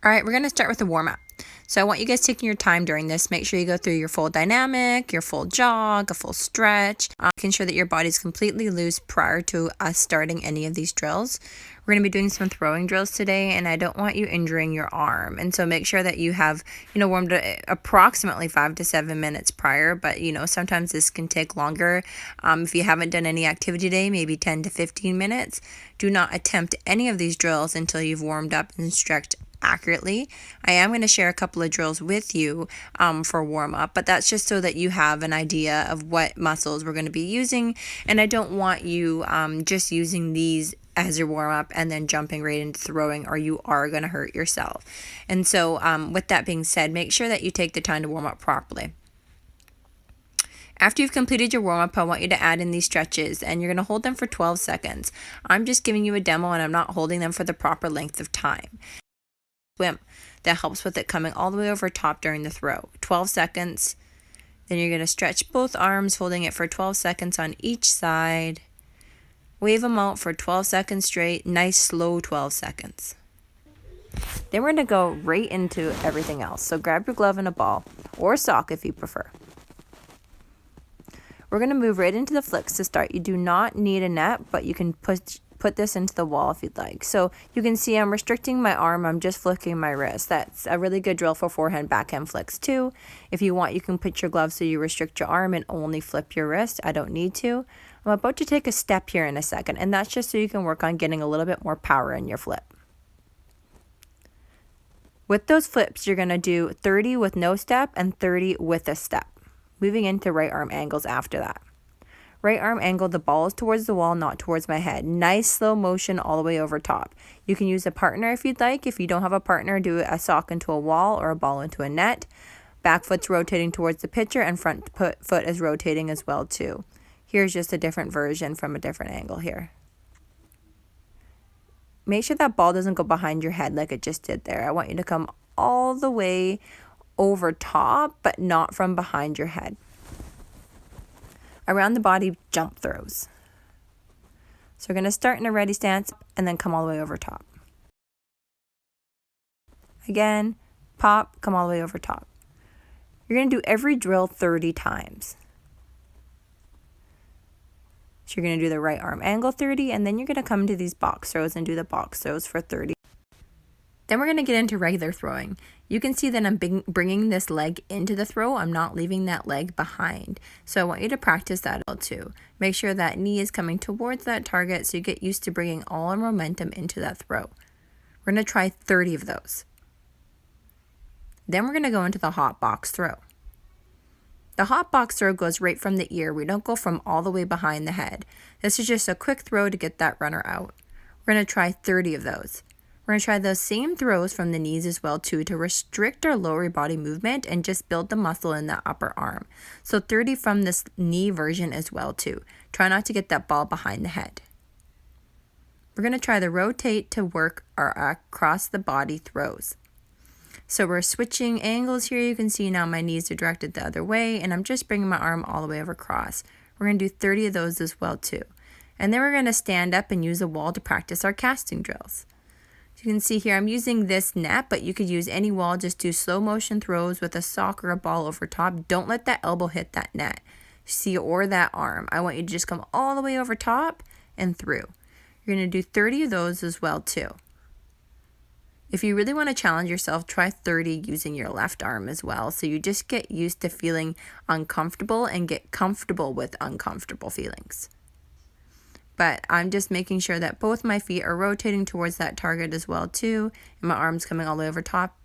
All right, we're going to start with a warm-up. So I want you guys taking your time during this. Make sure you go through your full dynamic, your full jog, a full stretch, making sure that your body's completely loose prior to us starting any of these drills. We're going to be doing some throwing drills today, and I don't want you injuring your arm. And so make sure that you have, warmed up approximately 5 to 7 minutes prior, but, sometimes this can take longer. If you haven't done any activity today, maybe 10 to 15 minutes. Do not attempt any of these drills until you've warmed up and stretched accurately. I am going to share a couple of drills with you for warm up, but that's just so that you have an idea of what muscles we're going to be using. And I don't want you just using these as your warm up and then jumping right into throwing, or you are going to hurt yourself. And so with that being said, make sure that you take the time to warm up properly. After you've completed your warm-up, I want you to add in these stretches, and you're going to hold them for 12 seconds. I'm just giving you a demo, and I'm not holding them for the proper length of time. Swim that helps with it coming all the way over top during the throw. 12 seconds. Then you're going to stretch both arms, holding it for 12 seconds on each side. Wave them out for 12 seconds straight. Nice slow 12 seconds. Then we're going to go right into everything else. So grab your glove and a ball, or a sock if you prefer. We're going to move right into the flicks to start. You do not need a net, but you can put this into the wall if you'd like. So you can see I'm restricting my arm. I'm just flicking my wrist. That's a really good drill for forehand, backhand flicks too. If you want, you can put your glove so you restrict your arm and only flip your wrist. I don't need to. I'm about to take a step here in a second, and that's just so you can work on getting a little bit more power in your flip. With those flips, you're going to do 30 with no step and 30 with a step. Moving into right arm angles after that. Right arm angle, the ball is towards the wall, not towards my head. Nice slow motion all the way over top. You can use a partner if you'd like. If you don't have a partner, do a sock into a wall or a ball into a net. Back foot's rotating towards the pitcher, and front foot is rotating as well too. Here's just a different version from a different angle here. Make sure that ball doesn't go behind your head like it just did there. I want you to come all the way over top, but not from behind your head. Around the body jump throws. So we're going to start in a ready stance and then come all the way over top. Again, pop, come all the way over top. You're going to do every drill 30 times. So you're going to do the right arm angle 30, and then you're going to come to these box throws and do the box throws for 30. Then we're going to get into regular throwing. You can see that I'm bringing this leg into the throw. I'm not leaving that leg behind. So I want you to practice that too. Make sure that knee is coming towards that target so you get used to bringing all our momentum into that throw. We're going to try 30 of those. Then we're going to go into the hot box throw. The hot box throw goes right from the ear. We don't go from all the way behind the head. This is just a quick throw to get that runner out. We're going to try 30 of those. We're going to try those same throws from the knees as well too, to restrict our lower body movement and just build the muscle in the upper arm. So 30 from this knee version as well too. Try not to get that ball behind the head. We're going to try the rotate to work our across the body throws. So we're switching angles here. You can see now my knees are directed the other way, and I'm just bringing my arm all the way over across. We're going to do 30 of those as well too. And then we're going to stand up and use a wall to practice our casting drills. You can see here I'm using this net, but you could use any wall. Just do slow motion throws with a sock or a ball over top. Don't let that elbow hit that net, see, or that arm. I want you to just come all the way over top and through. You're going to do 30 of those as well too. If you really want to challenge yourself, try 30 using your left arm as well. So you just get used to feeling uncomfortable and get comfortable with uncomfortable feelings. But I'm just making sure that both my feet are rotating towards that target as well too, and my arms coming all the way over top.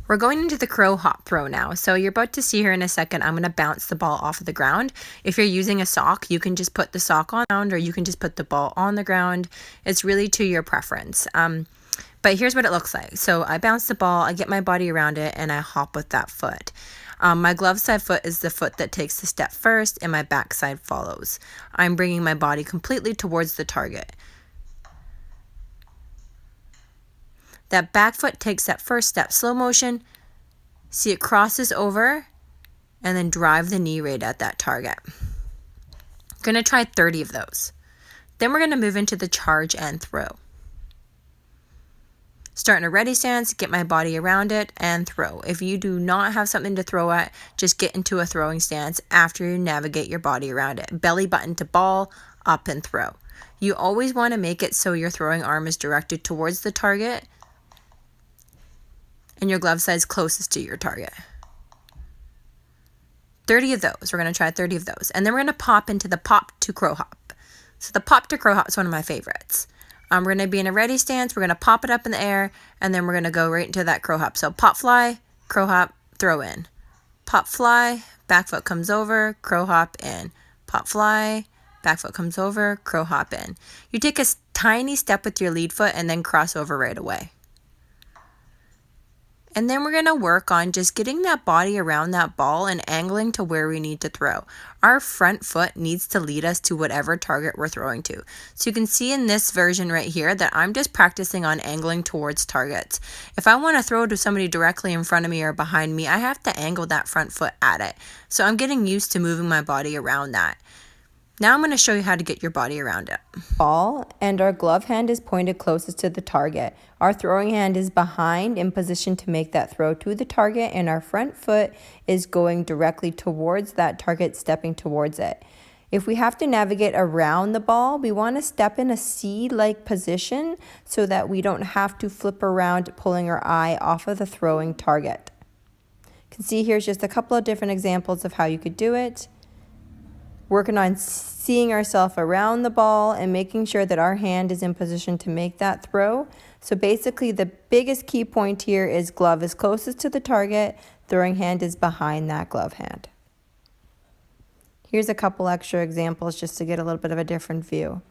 We're going into the crow hop throw now. So you're about to see here in a second, I'm going to bounce the ball off of the ground. If you're using a sock, you can just put the sock on the ground, or you can just put the ball on the ground. It's really to your preference. But here's what it looks like. So I bounce the ball, I get my body around it, and I hop with that foot. My glove side foot is the foot that takes the step first, and my back side follows. I'm bringing my body completely towards the target. That back foot takes that first step, slow motion. See, it crosses over, and then drive the knee right at that target. Going to try 30 of those. Then we're going to move into the charge and throw. Start in a ready stance, get my body around it, and throw. If you do not have something to throw at, just get into a throwing stance after you navigate your body around it. Belly button to ball, up and throw. You always want to make it so your throwing arm is directed towards the target and your glove size closest to your target. 30 of those. We're going to try 30 of those. And then we're going to pop into the pop to crow hop. So the pop to crow hop is one of my favorites. We're going to be in a ready stance. We're going to pop it up in the air, and then we're going to go right into that crow hop. So pop fly, crow hop, throw in. Pop fly, back foot comes over, crow hop in. Pop fly, back foot comes over, crow hop in. You take a tiny step with your lead foot and then cross over right away. And then we're going to work on just getting that body around that ball and angling to where we need to throw. Our front foot needs to lead us to whatever target we're throwing to. So you can see in this version right here that I'm just practicing on angling towards targets. If I want to throw to somebody directly in front of me or behind me, I have to angle that front foot at it. So I'm getting used to moving my body around that. Now I'm going to show you how to get your body around it. Ball, and our glove hand is pointed closest to the target. Our throwing hand is behind in position to make that throw to the target, and our front foot is going directly towards that target, stepping towards it. If we have to navigate around the ball, we want to step in a C-like position so that we don't have to flip around, pulling our eye off of the throwing target. You can see here's just a couple of different examples of how you could do it. Working on seeing ourselves around the ball and making sure that our hand is in position to make that throw. So basically the biggest key point here is glove is closest to the target, throwing hand is behind that glove hand. Here's a couple extra examples just to get a little bit of a different view.